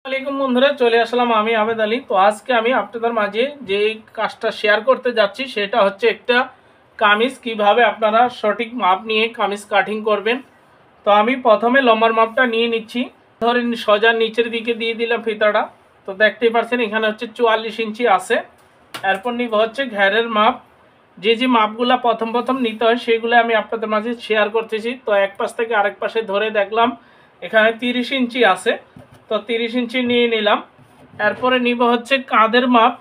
আসসালামাইকুম বন্ধুরা, চলে আসলাম আমি আবেদ আলী। তো আজকে আমি আপনাদের মাঝে যে কাজটা শেয়ার করতে যাচ্ছি সেটা হচ্ছে একটা কামিজ কিভাবে আপনারা সঠিক মাপ নিয়ে কামিজ কাটিং করবেন। তো আমি প্রথমে লম্বার মাপটা নিয়ে নিচ্ছি। ধরেন সোজা নিচের দিকে দিয়ে দিলাম ফিতাটা। তো দেখতেই পাচ্ছেন এখানে হচ্ছে 44 ইঞ্চি আছে। এরপর নিব হচ্ছে ঘেরের মাপ। যে মাপগুলা প্রথম নিতে হয় সেগুলো আমি আপনাদের মাঝে শেয়ার করতেছি। তো এক পাশ থেকে আরেক পাশে ধরে দেখলাম এখানে 30 ইঞ্চি আছে। তো 30 ইঞ্চি নিয়ে নিলাম। এরপরে নিব হচ্ছে কাঁধের মাপ।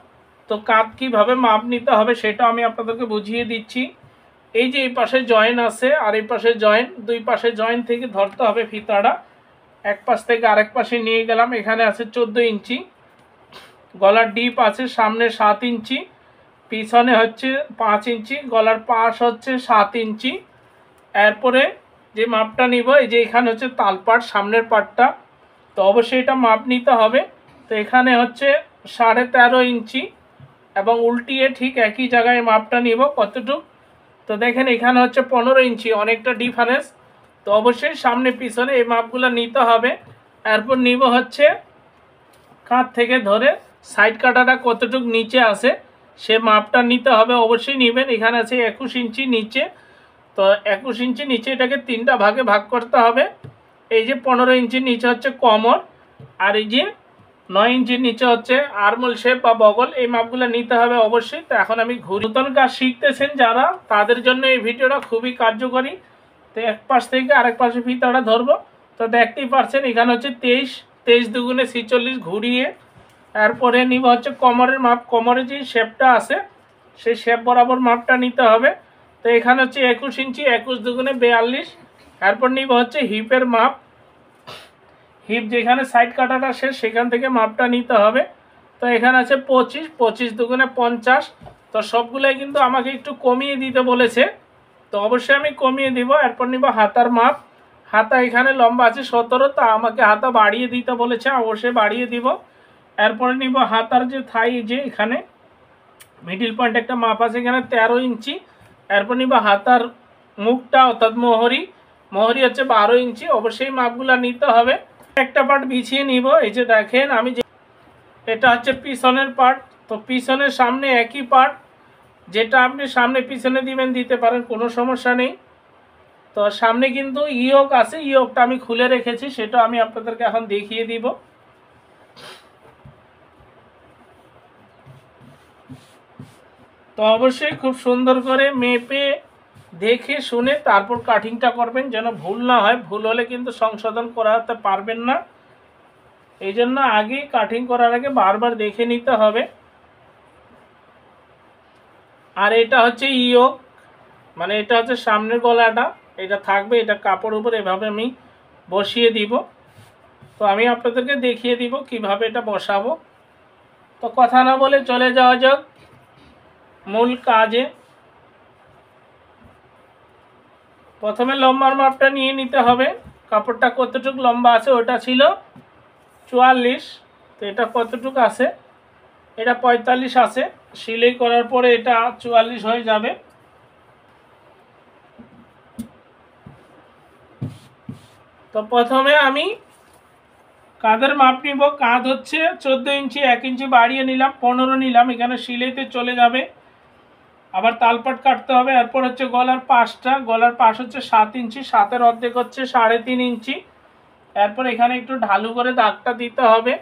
তো কাঁধ কীভাবে মাপ নিতে হবে সেটা আমি আপনাদেরকে বুঝিয়ে দিচ্ছি। এই যে এই পাশে জয়েন আছে আর এই পাশে জয়েন, দুই পাশে জয়েন থেকে ধরতে হবে ফিতাটা। এক পাশ থেকে আরেক পাশে নিয়ে গেলাম। এখানে আছে 14 ইঞ্চি। গলার ডিপ আছে সামনে 7 ইঞ্চি, পিছনে হচ্ছে 5 ইঞ্চি, গলার পাশ হচ্ছে 7 ইঞ্চি। এরপরে যে মাপটা নিব, এই যে এখানে হচ্ছে তালপাট সামনের পাটটা। তো অবশ্যই এটা মাপ নিতে হবে। তো এখানে হচ্ছে 13.5 ইঞ্চি এবং উল্টিয়ে ঠিক একই জায়গায় মাপটা নিব কতটুক। তো দেখেন এখানে হচ্ছে 15 ইঞ্চি, অনেকটা ডিফারেন্স। তো অবশ্যই সামনে পিছনে এই মাপগুলো নিতে হবে। এরপর নিব হচ্ছে কাঁধ থেকে ধরে সাইড কাটাটা কতটুক নিচে আছে সে মাপটা নিতে হবে, অবশ্যই নেবেন। এখানে আছে 21 ইঞ্চি নিচে। তো 21 ইঞ্চি নিচে এটাকে 3টা ভাগে ভাগ করতে হবে। এই যে 15 ইঞ্চির নিচে হচ্ছে কোমর, আর এই যে 9 ইঞ্চির নিচে হচ্ছে আর্মল শেপ বা বগল। এই মাপগুলো নিতে হবে অবশ্যই। তো এখন আমি নতুন কাজ শিখতেছেন যারা, তাদের জন্য এই ভিডিওটা খুবই কার্যকরী। তো এক পাশ থেকে আরেক পাশে ফিতাটা ধরবো। তো দেখতেই পাচ্ছেন এখানে হচ্ছে 23 দুগুণে 46 ঘুরিয়ে। এরপরে নিব হচ্ছে কোমরের মাপ। কোমরের যে শেপটা আছে সেই শেপ বরাবর মাপটা নিতে হবে। তো এখানে হচ্ছে 21 ইঞ্চি, 21 দুগুণে 42। এরপর নিব হচ্ছে হিপের মাপ। হিপ যেখানে সাইড কাটাটা শেষ সেখান থেকে মাপটা নিতে হবে। তো এখানে আছে 25, 25 দুগুণে 50। তো সবগুলাই কিন্তু আমাকে একটু কমিয়ে দিতে বলেছে, তো অবশ্যই আমি কমিয়ে দিব। এরপর নিব হাতার মাপ। হাতা এখানে লম্বা আছে 17, তা আমাকে হাতা বাড়িয়ে দিতে বলেছে, অবশ্যই বাড়িয়ে দিব। এরপরে নিব হাতার যে থাই, যে এখানে মিডিল পয়েন্ট একটা মাপ আছে, এখানে 13 ইঞ্চি। এরপর নিব হাতার মুখটা অর্থাৎ মোহরি হচ্ছে 12 ইঞ্চি। অবশ্যই মাপগুলা নিতে হবে। একটা পার্ট বিছিয়ে নিব। এই যে দেখেন আমি যে এটা হচ্ছে পিছনের পার্ট। তো পিছনের সামনে একই পার্ট, যেটা আপনি সামনে পিছনে দিবেন দিতে পারেন, কোনো সমস্যা নেই। তো সামনে কিন্তু ইয়োক আছে, ইয়োকটা আমি খুলে রেখেছি, সেটা আমি আপনাদেরকে এখন দেখিয়ে দিব। তো অবশ্যই খুব সুন্দর করে মেপে দেখে শুনে তারপর কাটিংটা করবেন, যেন ভুল না হয়। ভুল হলে কিন্তু সংশোধন করাতে পারবেন না। এই জন্য আগে কাটিং করার আগে বারবার দেখে নিতে হবে। আর এটা হচ্ছে ইয়োক, মানে এটা হচ্ছে সামনের গলাটা, এটা থাকবে, এটা কাপড় উপর এভাবে আমি বসিয়ে দিব। তো আমি আপনাদেরকে দেখিয়ে দিব কিভাবে এটা বসাবো। তো কথা না বলে চলে যাওয়া যাক মূল কাজে। প্রথমে লম্বার মাপটা নিয়ে নিতে হবে। কাপড়টা কতটুকু লম্বা আছে, ওটা ছিল 44। তো এটা কতটুকু আছে, এটা 45 আছে। সেলাই করার পরে এটা 44 হয়ে যাবে। তো প্রথমে আমি কাঁধের মাপ নিব। কাঁধ হচ্ছে 14 ইঞ্চি, 1 ইঞ্চি বাড়িয়ে নিলাম, 15 নিলাম। এখানে সেলাইতে চলে যাবে, আবার তালপাট কাটতে হবে। এরপর হচ্ছে গলার পাশটা, গলার পাশ হচ্ছে 7 ইঞ্চি, 7-এর অর্ধেক হচ্ছে 3.5 ইঞ্চি। এরপর এখানে একটু ঢালু করে দাগটা দিতে হবে।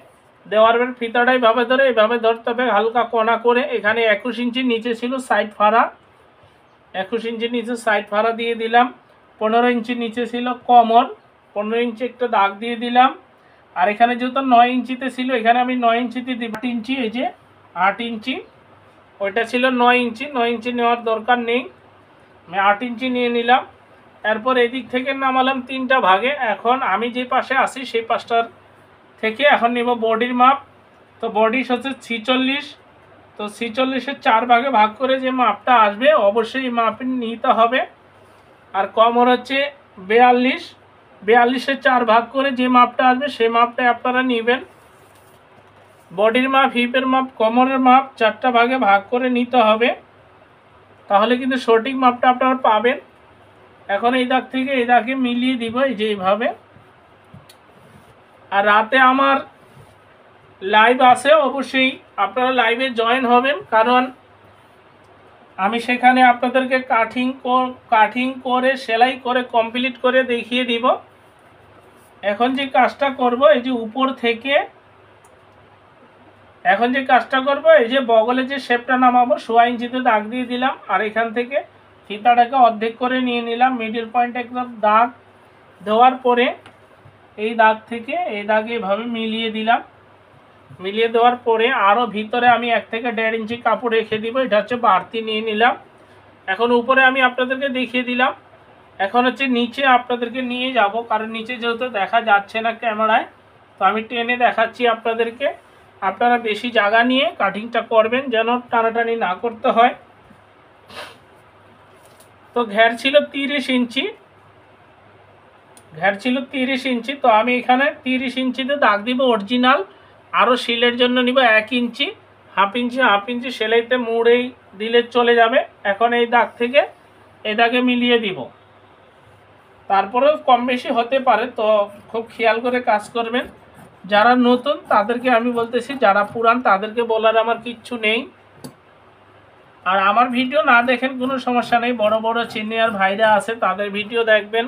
দেওয়ার পর ফিতাটা এইভাবে ধরে এইভাবে ধরতে হবে, হালকা কোনা করে। এখানে 21 ইঞ্চি নিচে ছিল সাইড ফাড়া, 21 ইঞ্চি নিচে সাইড ফাড়া দিয়ে দিলাম। 15 ইঞ্চি নিচে ছিল কোমর, 15 ইঞ্চি একটা দাগ দিয়ে দিলাম। আর এখানে যেহেতু 9 ইঞ্চিতে ছিল, এখানে আমি 9 ইঞ্চিতে দিব। 8 ইঞ্চি, এই যে 8 ইঞ্চি, ওইটা ছিল 9 ইঞ্চি। 9 ইঞ্চি নেওয়ার দরকার নেই, আমি 8 ইঞ্চি নিয়ে নিলাম। এরপর এদিক থেকে নামালাম 3টা ভাগে। এখন আমি যে পাশে আসি সেই পাশটার থেকে এখন নেব বডির মাপ। তো বডি হচ্ছে 46। তো 46-এর 4 ভাগে ভাগ করে যে মাপটা আসবে অবশ্যই এই মাপ নিতে হবে। আর কোমর হচ্ছে 42, 42-এর 4 ভাগ করে যে মাপটা আসবে সেই মাপটাই আপনারা নেবেন। বডির মাপ, হিপের মাপ, কোমরের মাপ 4টা ভাগে ভাগ করে নিতে হবে, তাহলে কিন্তু সঠিক মাপটা আপনারা পাবেন। এখন এই দাগ থেকে এই দাগে মিলিয়ে দিব, এই যে এইভাবে। আর রাতে আমার লাইভ আছে অবশ্যই আপনারা লাইভে জয়েন হবেন, কারণ আমি সেখানে আপনাদেরকে কাটিং করে সেলাই করে কমপ্লিট করে দেখিয়ে দিব। এখন যে কাজটা করব, এই যে উপর থেকে এখন যে কাজটা করব, এই যে বগলে যে শেপটা নামাবো 1.5 ইঞ্চিতে দাগ দিয়ে দিলাম, আর এখান থেকে ফিতাটাকে অর্ধেক করে নিয়ে নিলাম। মিডল পয়েন্ট একদম দাগ দেওয়ার পরে এই দাগ থেকে এই দাগে এভাবে মিলিয়ে দিলাম। মিলিয়ে দেওয়ার পরে আরও ভিতরে আমি 1 থেকে 1.5 ইঞ্চি কাপড় রেখে দিব। এটা হচ্ছে বাড়তি নিয়ে নিলাম। এখন উপরে আমি আপনাদেরকে দেখিয়ে দিলাম। এখন হচ্ছে নিচে আপনাদেরকে নিয়ে যাব, কারণ নিচে যেহেতু দেখা যাচ্ছে না ক্যামেরায়, তো আমি টেনে দেখাচ্ছি আপনাদেরকে। আপনারা বেশি জায়গা নিয়ে কাটিংটা করবেন, যেন টানাটানি না করতে হয়। তো ঘের ছিল 30 ইঞ্চি, তো আমি এখানে 30 ইঞ্চিতে দাগ দিব অরিজিনাল। আরও শিলের জন্য নিব 1 ইঞ্চি, হাফ ইঞ্চি সেলাইতে মুড়েই দিলে চলে যাবে। এখন এই দাগ থেকে এই দাগে মিলিয়ে দিব, তারপরেও কম বেশি হতে পারে, তো খুব খেয়াল করে কাজ করবেন। যারা নতুন তাদেরকে আমি বলতেছি, যারা পুরান তাদেরকে বলার আমার কিচ্ছু নেই। আর আমার ভিডিও না দেখেন কোনো সমস্যা নেই, বড় বড় সিনিয়র ভাইরা আছে তাদের ভিডিও দেখবেন,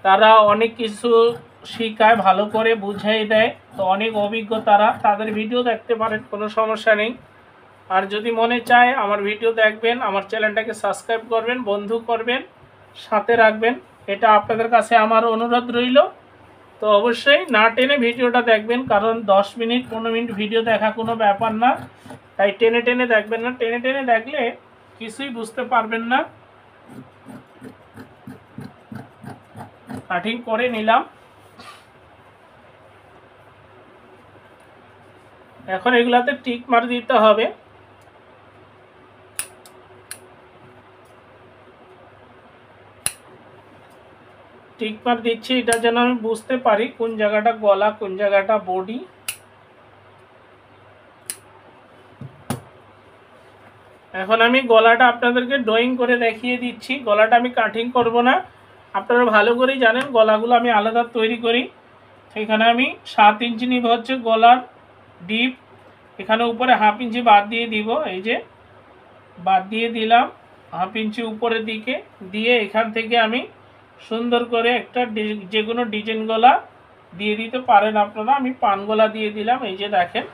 তারা অনেক কিছু শিখায়, ভালো করে বুঝাই দেয়, তো অনেক অভিজ্ঞ তারা, তাদের ভিডিও দেখতে পারেন, কোনো সমস্যা নেই। আর যদি মনে চায় আমার ভিডিও দেখবেন, আমার চ্যানেলটাকে সাবস্ক্রাইব করবেন, বন্ধু করবেন, সাথে রাখবেন, এটা আপনাদের কাছে আমার অনুরোধ রইল। তো অবশ্যই না টেনে ভিডিওটা দেখবেন, কারণ 10 মিনিট 15 মিনিট ভিডিও দেখা কোনো ব্যাপার না, তাই টেনে টেনে দেখবেন না। টেনে টেনে দেখলে কিছুই বুঝতে পারবেন না। কাটিং করে নিলাম। এখন এগুলাতে টিক মার দিতে হবে। টিক মার দিচ্ছি, এটা যেন আমি বুঝতে পারি কোন জায়গাটা গলা, কোন জায়গাটা বডি। এখন আমি গলাটা আপনাদেরকে ড্রয়িং করে দেখিয়ে দিচ্ছি। গলাটা আমি কাটিং করব না, আপনারা ভালো করেই জানেন গলাগুলো আমি আলাদা তৈরি করি। সেখানে আমি 7 ইঞ্চি নিব হচ্ছে গলার ডিপ। এখানে উপরে হাফ ইঞ্চি বাদ দিয়ে দিব, এই যে বাদ দিয়ে দিলাম হাফ ইঞ্চি উপরের দিকে দিয়ে, এখান থেকে আমি সুন্দর করে একটা যে কোনো ডিজাইন গলা দিয়ে দিতে পারেন আপনারা। আমি পান গলা দিয়ে দিলাম, এই যে দেখেন।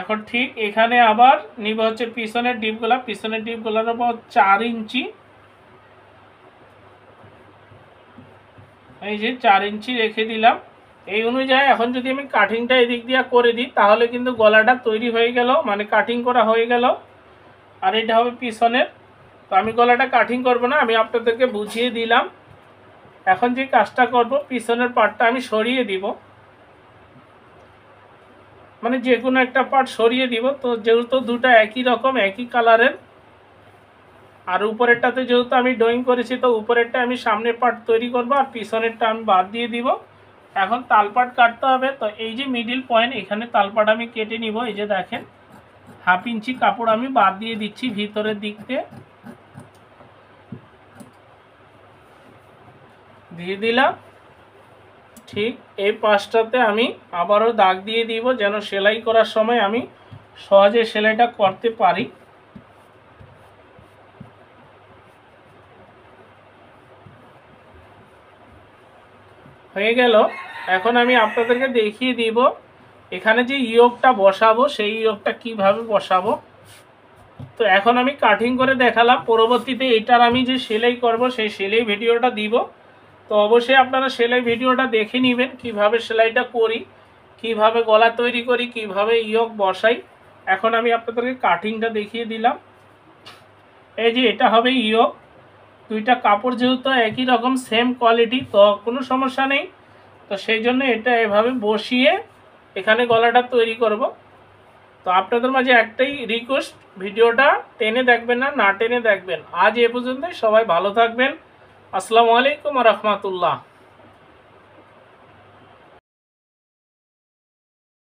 এখন ঠিক এখানে আবার নিব হচ্ছে পিছনের ডিপ গলা। পিছনের ডিপ গলার উপর 4 ইঞ্চি, এই যে 4 ইঞ্চি রেখে দিলাম। এই অনুযায়ী এখন যদি আমি কাটিংটা এদিক দিয়ে করে দিই, তাহলে কিন্তু গলাটা তৈরি হয়ে গেল, মানে কাটিং করা হয়ে গেল। আর এটা হবে পিছনের। তো আমি গলাটা কাটিং করব না, আমি আপনাদেরকে বুঝিয়ে দিলাম। এখন যে কাজটা করব, পিছনের পার্টটা আমি সরিয়ে দিব, মানে যে কোনো একটা পার্ট সরিয়ে দিব। তো যেহেতু দুটো একই রকম একই কালারের, আর উপরেরটাতে যেহেতু আমি ড্রয়িং করেছি, তো উপরেরটা আমি সামনের পার্ট তৈরি করব, আর পিছনেরটা আমি বাদ দিয়ে দিব। এখন তালপাট কাটতে হবে। তো এই যে মিডিল পয়েন্ট, এখানে তালপাট আমি কেটে নিব। এই যে দেখেন, হাফ ইঞ্চি কাপড় আমি বাদ দিয়ে দিচ্ছি ভিতরের দিক দিয়ে দিলাম। ঠিক এই পাশটাতে আমি আবারও দাগ দিয়ে দিব, যেন সেলাই করার সময় আমি সহজে সেলাইটা করতে পারি। হয়ে গেল। এখন আমি আপনাদেরকে দেখিয়ে দিব এখানে যে ইয়োগটা বসাবো, সেই ইয়োগটা কিভাবে বসাবো। তো এখন আমি কাটিং করে দেখালাম, পরবর্তীতে এটার আমি যে সেলাই করব সেই সেলাই ভিডিওটা দিব। তো অবশ্যই আপনারা সেলাই ভিডিওটা দেখে নেবেন, কিভাবে সেলাইটা করি, কিভাবে গলা তৈরি করি, কিভাবে ইয়োগ বসাই। এখন আমি আপনাদেরকে কাটিংটা দেখিয়ে দিলাম। এই যে এটা হবে ইয়োগ। দুইটা কাপড় যেহেতু একই রকম সেম কোয়ালিটি, তো কোনো সমস্যা নেই। তো সেই জন্য এটা এভাবে বসিয়ে এখানে গলাটা তৈরি করব। তো আপনাদের মাঝে একটাই রিকোয়েস্ট, ভিডিওটা টেনে দেখবেন না, না টেনে দেখবেন। আজ এ পর্যন্তই, সবাই ভালো থাকবেন। আসসালামু আলাইকুম ওয়া রাহমাতুল্লাহ।